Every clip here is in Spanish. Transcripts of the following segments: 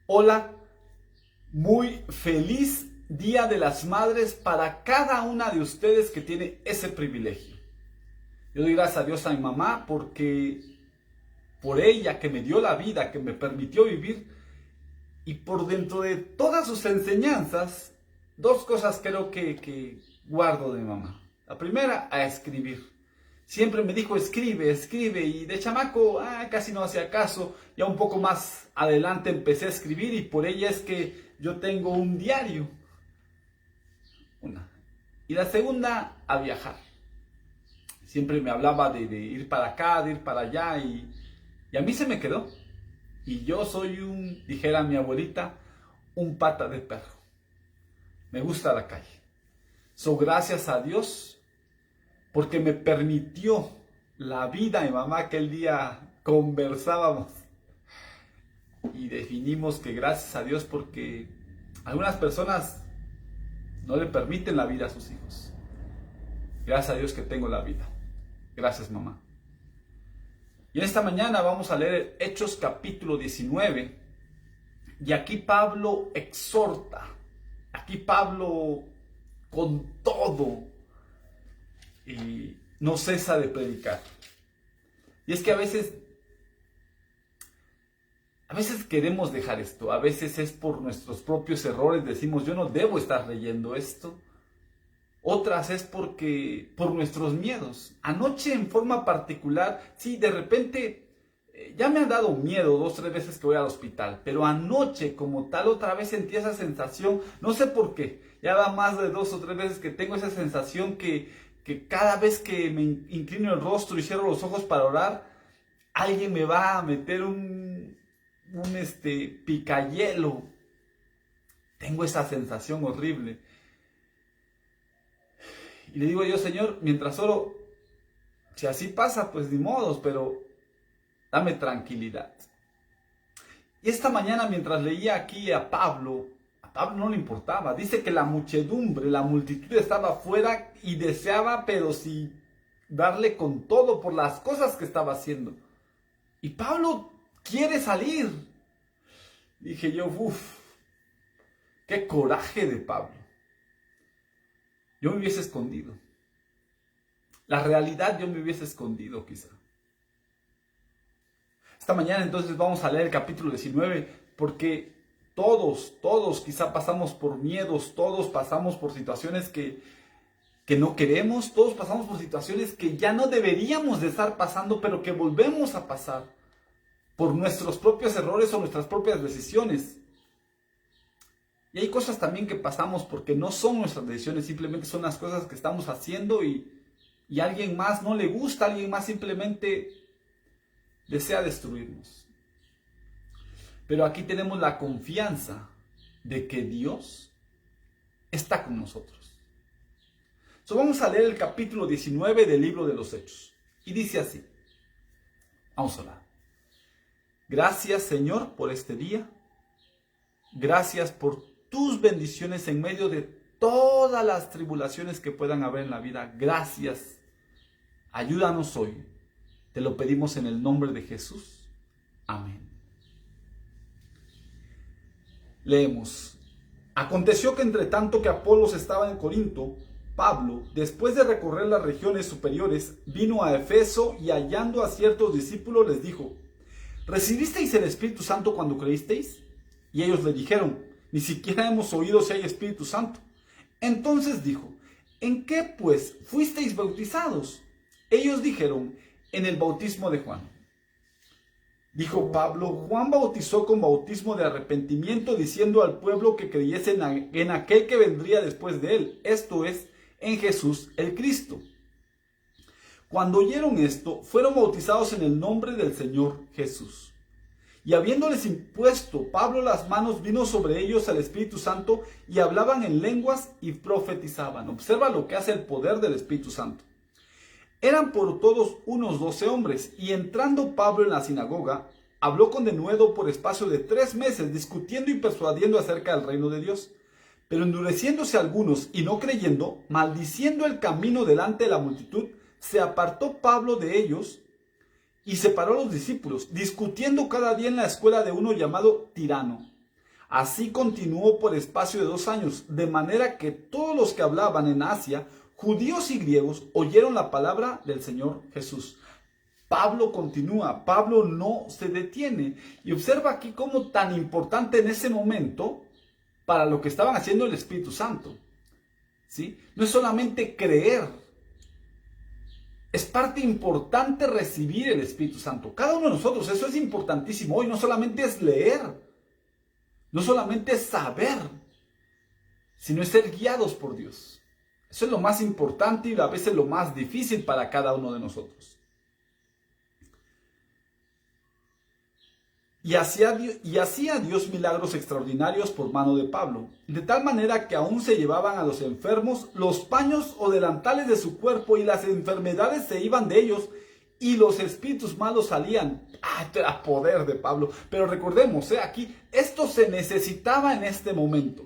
Hola, muy feliz Día de las Madres para cada una de ustedes que tiene ese privilegio. Yo doy gracias a Dios a mi mamá porque por ella que me dio la vida, que me permitió vivir y por dentro de todas sus enseñanzas, dos cosas creo que guardo de mi mamá. La primera, a escribir. Siempre me dijo escribe, escribe, y de chamaco casi no hacía caso. Ya un poco más adelante empecé a escribir y por ella es que yo tengo un diario. Una. Y la segunda, a viajar. Siempre me hablaba de ir para acá, de ir para allá y a mí se me quedó. Y yo soy dijera mi abuelita, un pata de perro. Me gusta la calle. Gracias a Dios porque me permitió la vida. Mi mamá aquel día conversábamos y definimos que gracias a Dios porque algunas personas no le permiten la vida a sus hijos. Gracias a Dios que tengo la vida. Gracias, mamá. Y esta mañana vamos a leer Hechos capítulo 19. Y aquí Pablo exhorta. Aquí Pablo con todo y no cesa de predicar. Y es que a veces queremos dejar esto. A veces es por nuestros propios errores. Decimos, yo no debo estar leyendo esto. Otras es por nuestros miedos. Anoche en forma particular, sí, de repente ya me han dado miedo 2 o 3 veces que voy al hospital, pero anoche como tal otra vez sentí esa sensación, no sé por qué, ya va más de 2 o 3 veces que tengo esa sensación que cada vez que me inclino el rostro y cierro los ojos para orar, alguien me va a meter un picayelo. Tengo esa sensación horrible. Y le digo yo, Señor, mientras oro, si así pasa, pues ni modos, pero dame tranquilidad. Y esta mañana mientras leía aquí a Pablo no le importaba. Dice que la muchedumbre, la multitud estaba afuera y deseaba, pero sí darle con todo por las cosas que estaba haciendo. Y Pablo quiere salir. Dije yo, qué coraje de Pablo. Yo me hubiese escondido. La realidad yo me hubiese escondido quizá. Esta mañana entonces vamos a leer el capítulo 19 porque todos quizá pasamos por miedos, todos pasamos por situaciones que no queremos, todos pasamos por situaciones que ya no deberíamos de estar pasando, pero que volvemos a pasar por nuestros propios errores o nuestras propias decisiones. Y hay cosas también que pasamos porque no son nuestras decisiones, simplemente son las cosas que estamos haciendo y a alguien más no le gusta, alguien más simplemente desea destruirnos. Pero aquí tenemos la confianza de que Dios está con nosotros. Vamos a leer el capítulo 19 del libro de los Hechos. Y dice así. Vamos a orar. Gracias, Señor, por este día. Gracias por tus bendiciones en medio de todas las tribulaciones que puedan haber en la vida. Gracias. Ayúdanos hoy. Te lo pedimos en el nombre de Jesús. Amén. Leemos. Aconteció que entre tanto que Apolos estaba en Corinto, Pablo, después de recorrer las regiones superiores, vino a Efeso y hallando a ciertos discípulos les dijo, ¿recibisteis el Espíritu Santo cuando creísteis? Y ellos le dijeron, ni siquiera hemos oído si hay Espíritu Santo. Entonces dijo, ¿en qué pues fuisteis bautizados? Ellos dijeron, en el bautismo de Juan. Dijo Pablo, Juan bautizó con bautismo de arrepentimiento, diciendo al pueblo que creyese en aquel que vendría después de él, esto es, en Jesús el Cristo. Cuando oyeron esto, fueron bautizados en el nombre del Señor Jesús. Y habiéndoles impuesto Pablo las manos, vino sobre ellos el Espíritu Santo y hablaban en lenguas y profetizaban. Observa lo que hace el poder del Espíritu Santo. Eran por todos unos 12 hombres, y entrando Pablo en la sinagoga, habló con denuedo por espacio de 3 meses, discutiendo y persuadiendo acerca del reino de Dios. Pero endureciéndose algunos y no creyendo, maldiciendo el camino delante de la multitud, se apartó Pablo de ellos y separó a los discípulos, discutiendo cada día en la escuela de uno llamado Tirano. Así continuó por espacio de 2 años, de manera que todos los que hablaban en Asia, judíos y griegos, oyeron la palabra del Señor Jesús. Pablo continúa, Pablo no se detiene. Y observa aquí cómo tan importante en ese momento para lo que estaban haciendo el Espíritu Santo. ¿Sí? No es solamente creer, es parte importante recibir el Espíritu Santo. Cada uno de nosotros, eso es importantísimo. Hoy no solamente es leer, no solamente es saber, sino es ser guiados por Dios. Eso es lo más importante y a veces lo más difícil para cada uno de nosotros. Y hacía Dios milagros extraordinarios por mano de Pablo, de tal manera que aún se llevaban a los enfermos los paños o delantales de su cuerpo y las enfermedades se iban de ellos y los espíritus malos salían. Esto era poder de Pablo. Pero recordemos, aquí, esto se necesitaba en este momento.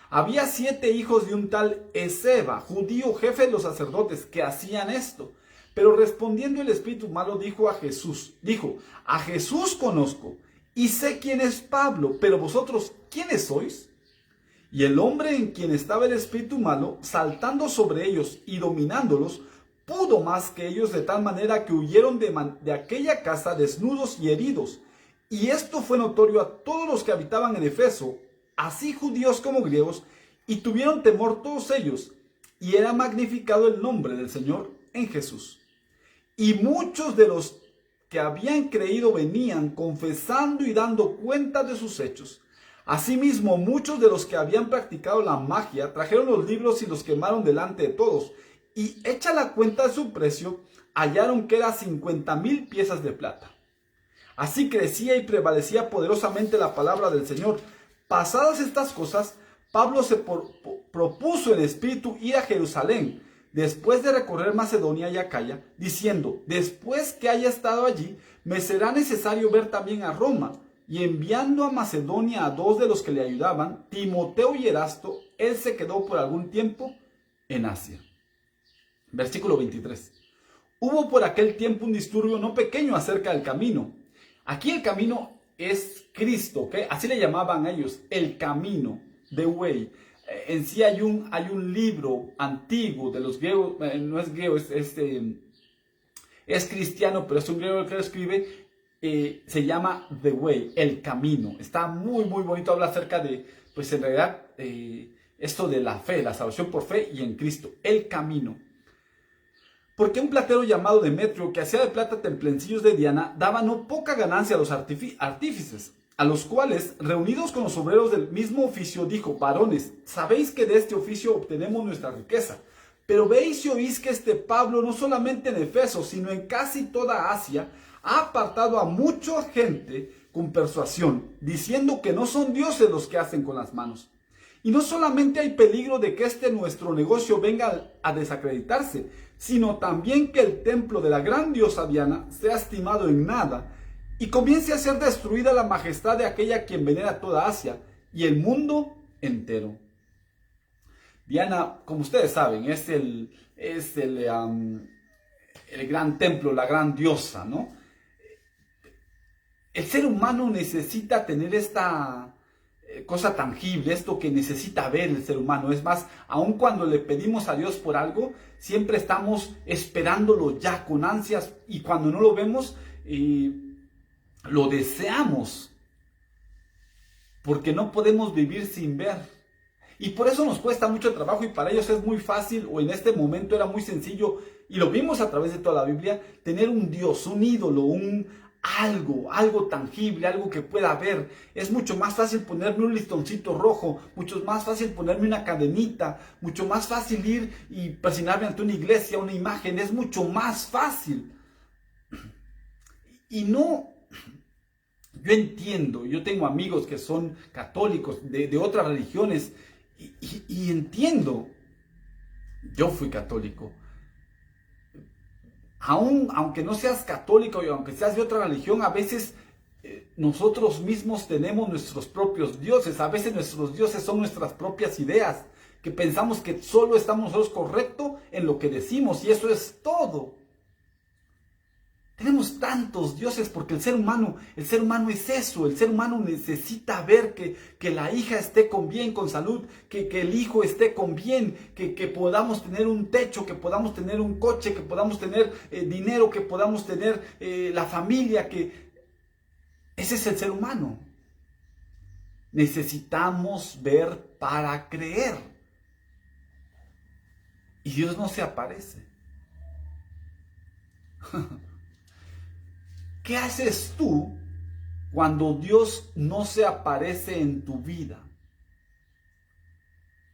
Había 7 hijos de un tal Esceva, judío, jefe de los sacerdotes, que hacían esto. Pero respondiendo el espíritu malo dijo, a Jesús conozco y sé quién es Pablo, pero vosotros, ¿quiénes sois? Y el hombre en quien estaba el espíritu malo, saltando sobre ellos y dominándolos, pudo más que ellos de tal manera que huyeron de aquella casa desnudos y heridos. Y esto fue notorio a todos los que habitaban en Efeso, así judíos como griegos, y tuvieron temor todos ellos, y era magnificado el nombre del Señor en Jesús. Y muchos de los que habían creído venían confesando y dando cuenta de sus hechos. Asimismo, muchos de los que habían practicado la magia trajeron los libros y los quemaron delante de todos. Y hecha la cuenta de su precio, hallaron que era 50,000 piezas de plata. Así crecía y prevalecía poderosamente la palabra del Señor. Pasadas estas cosas, Pablo se propuso en espíritu ir a Jerusalén, después de recorrer Macedonia y Acaya, diciendo, después que haya estado allí, me será necesario ver también a Roma. Y enviando a Macedonia a 2 de los que le ayudaban, Timoteo y Erasto, él se quedó por algún tiempo en Asia. Versículo 23. Hubo por aquel tiempo un disturbio no pequeño acerca del camino. Aquí el camino es Cristo, ¿ok? Así le llamaban a ellos, el camino, the way. En sí hay un libro antiguo de los griegos, no es griego, es cristiano, pero es un griego el que lo escribe, se llama The Way, el camino. Está muy, muy bonito, habla acerca de, pues en realidad, esto de la fe, la salvación por fe y en Cristo, el camino. Porque un platero llamado Demetrio, que hacía de plata templencillos de Diana, daba no poca ganancia a los artífices, a los cuales, reunidos con los obreros del mismo oficio, dijo, varones, sabéis que de este oficio obtenemos nuestra riqueza, pero veis y oís que este Pablo, no solamente en Efeso, sino en casi toda Asia, ha apartado a mucha gente con persuasión, diciendo que no son dioses los que hacen con las manos. Y no solamente hay peligro de que nuestro negocio venga a desacreditarse, sino también que el templo de la gran diosa Diana sea estimado en nada, y comience a ser destruida la majestad de aquella quien venera toda Asia y el mundo entero. Diana, como ustedes saben, es el gran templo, la gran diosa, ¿no? El ser humano necesita tener esta cosa tangible, esto que necesita ver el ser humano. Es más, aun cuando le pedimos a Dios por algo, siempre estamos esperándolo ya con ansias, y cuando no lo vemos, lo deseamos, porque no podemos vivir sin ver. Y por eso nos cuesta mucho trabajo, y para ellos es muy fácil, o en este momento era muy sencillo, y lo vimos a través de toda la Biblia, tener un Dios, un ídolo, algo tangible, algo que pueda ver. Es mucho más fácil ponerme un listoncito rojo, mucho más fácil ponerme una cadenita, mucho más fácil ir y presionarme ante una iglesia, una imagen, es mucho más fácil. Y no, yo entiendo, yo tengo amigos que son católicos de otras religiones, y entiendo, yo fui católico. Aunque no seas católico y aunque seas de otra religión, a veces nosotros mismos tenemos nuestros propios dioses. A veces nuestros dioses son nuestras propias ideas, que pensamos que solo estamos nosotros correctos en lo que decimos, y eso es todo. Tenemos tantos dioses porque el ser humano es eso. El ser humano necesita ver que la hija esté con bien, con salud, que el hijo esté con bien, que podamos tener un techo, que podamos tener un coche, que podamos tener dinero, que podamos tener la familia, que ese es el ser humano. Necesitamos ver para creer. Y Dios no se aparece. ¿Qué haces tú cuando Dios no se aparece en tu vida?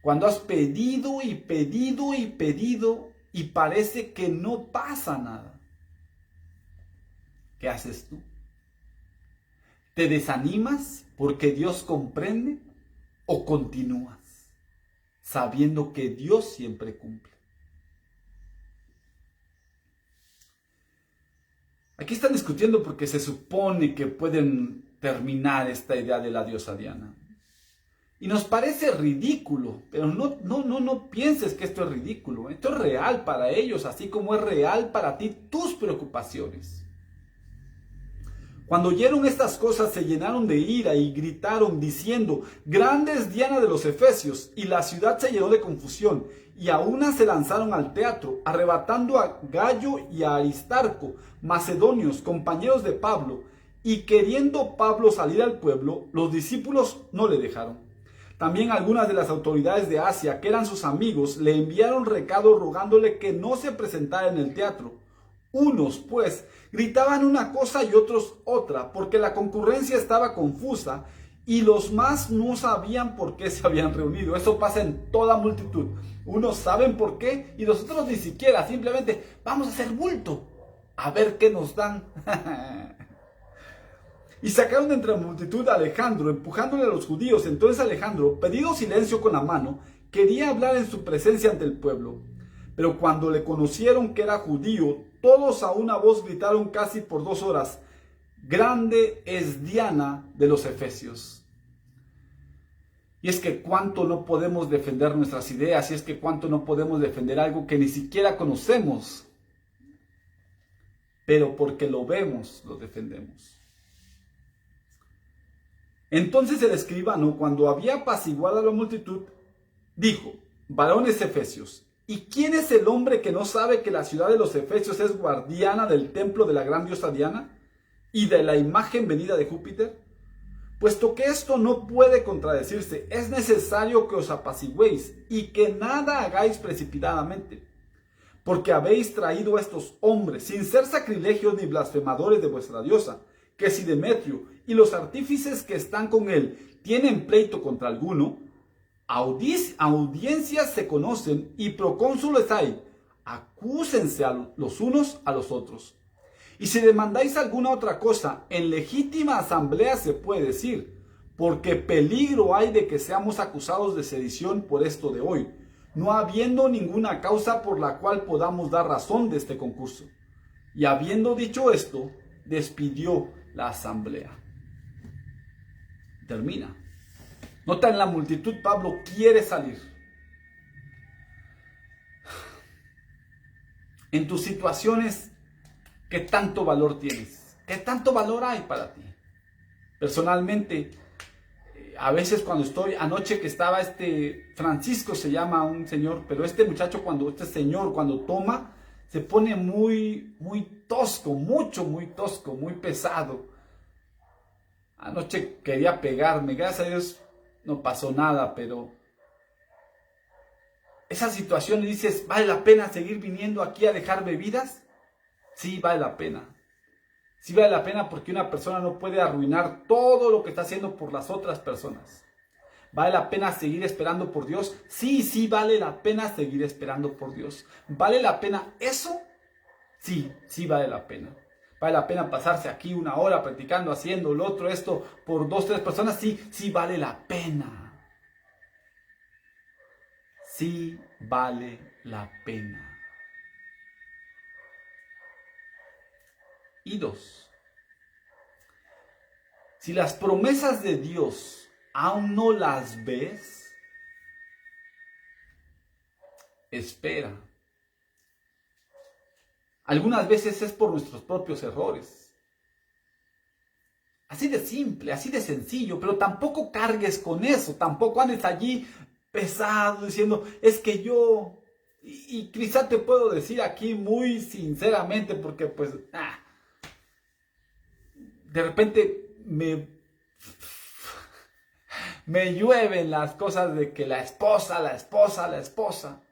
Cuando has pedido y pedido y pedido y parece que no pasa nada. ¿Qué haces tú? ¿Te desanimas porque Dios comprende o continúas sabiendo que Dios siempre cumple? Aquí están discutiendo porque se supone que pueden terminar esta idea de la diosa Diana. Y nos parece ridículo, pero no pienses que esto es ridículo. Esto es real para ellos, así como es real para ti tus preocupaciones. Cuando oyeron estas cosas se llenaron de ira y gritaron diciendo: grande es Diana de los Efesios. Y la ciudad se llenó de confusión. Y a una se lanzaron al teatro, arrebatando a Gayo y a Aristarco, macedonios, compañeros de Pablo. Y queriendo Pablo salir al pueblo, los discípulos no le dejaron. También algunas de las autoridades de Asia, que eran sus amigos, le enviaron recado rogándole que no se presentara en el teatro. Unos, pues, gritaban una cosa y otros otra, porque la concurrencia estaba confusa y los más no sabían por qué se habían reunido. Eso pasa en toda multitud. Unos saben por qué y los otros ni siquiera. Simplemente, vamos a hacer bulto, a ver qué nos dan. Y sacaron de entre la multitud a Alejandro, empujándole a los judíos. Entonces Alejandro, pedido silencio con la mano, quería hablar en su presencia ante el pueblo. Pero cuando le conocieron que era judío, todos a una voz gritaron casi por 2 horas: grande es Diana de los Efesios. Y es que cuánto no podemos defender nuestras ideas, y es que cuánto no podemos defender algo que ni siquiera conocemos. Pero porque lo vemos, lo defendemos. Entonces el escribano, cuando había apaciguado a la multitud, dijo: varones efesios, ¿y quién es el hombre que no sabe que la ciudad de los Efesios es guardiana del templo de la gran diosa Diana y de la imagen venida de Júpiter? Puesto que esto no puede contradecirse, es necesario que os apaciguéis y que nada hagáis precipitadamente, porque habéis traído a estos hombres, sin ser sacrilegios ni blasfemadores de vuestra diosa, que si Demetrio y los artífices que están con él tienen pleito contra alguno, audiencias se conocen y procónsules hay, acúsense los unos a los otros. Y si demandáis alguna otra cosa, en legítima asamblea se puede decir, porque peligro hay de que seamos acusados de sedición por esto de hoy, no habiendo ninguna causa por la cual podamos dar razón de este concurso. Y habiendo dicho esto, despidió la asamblea. Termina. Nota, en la multitud Pablo quiere salir. En tus situaciones, ¿qué tanto valor tienes? ¿Qué tanto valor hay para ti? Personalmente, a veces cuando estoy, anoche que estaba Francisco se llama un señor, pero este señor cuando toma, se pone muy tosco, muy tosco, muy pesado. Anoche quería pegarme, gracias a Dios no pasó nada, pero esa situación, dices, ¿vale la pena seguir viniendo aquí a dejar bebidas? Sí, vale la pena. Sí vale la pena porque una persona no puede arruinar todo lo que está haciendo por las otras personas. ¿Vale la pena seguir esperando por Dios? Sí, vale la pena seguir esperando por Dios. ¿Vale la pena eso? Sí vale la pena. ¿Vale la pena pasarse aquí 1 hora practicando, haciendo lo otro, esto por 2, 3 personas? Sí vale la pena. Sí vale la pena. Y 2. Si las promesas de Dios aún no las ves, espera. Algunas veces es por nuestros propios errores. Así de simple, así de sencillo, pero tampoco cargues con eso, tampoco andes allí pesado diciendo, es que yo, y quizá te puedo decir aquí muy sinceramente, porque pues, de repente me llueven las cosas de que la esposa.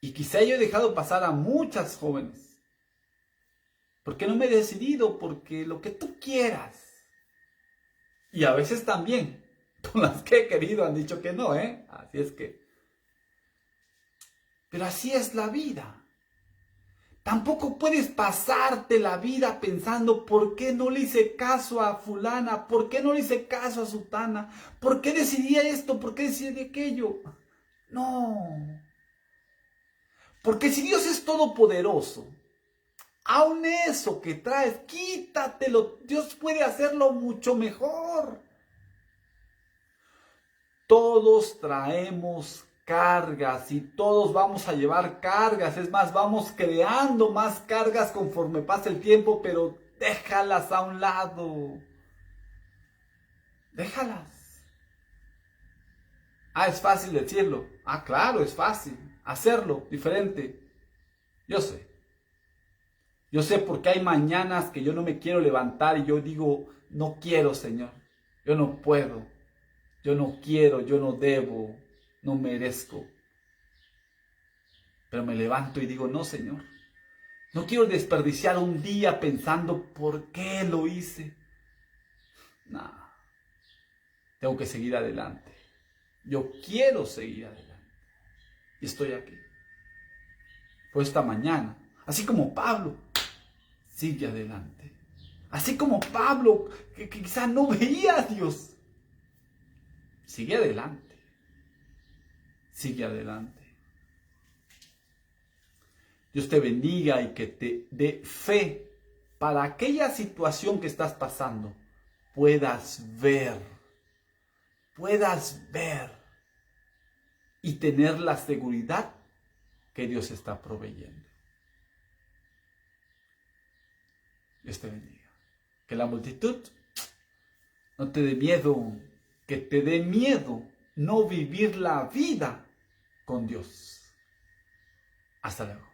Y quizá yo he dejado pasar a muchas jóvenes. Porque no me he decidido, porque lo que tú quieras. Y a veces también, con las que he querido han dicho que no, ¿eh? Así es que. Pero así es la vida. Tampoco puedes pasarte la vida pensando por qué no le hice caso a fulana, por qué no le hice caso a sutana, por qué decidí esto, por qué decidí aquello. No. Porque si Dios es todopoderoso, aun eso que traes, quítatelo. Dios puede hacerlo mucho mejor. Todos traemos cargas y todos vamos a llevar cargas. Es más, vamos creando más cargas conforme pasa el tiempo, pero déjalas a un lado. Déjalas. Es fácil decirlo. Claro, es fácil. Hacerlo diferente. Yo sé. Yo sé porque hay mañanas que yo no me quiero levantar y yo digo, no quiero, Señor. Yo no puedo. Yo no quiero, yo no debo, no merezco. Pero me levanto y digo, no, Señor. No quiero desperdiciar un día pensando por qué lo hice. No. Tengo que seguir adelante. Yo quiero seguir adelante. Y estoy aquí. Pues esta mañana, así como Pablo, sigue adelante. Así como Pablo, que quizá no veía a Dios. Sigue adelante. Sigue adelante. Dios te bendiga y que te dé fe para aquella situación que estás pasando. Puedas ver y tener la seguridad que Dios está proveyendo. Dios te bendiga. Que la multitud no te dé miedo, que te dé miedo no vivir la vida con Dios. Hasta luego.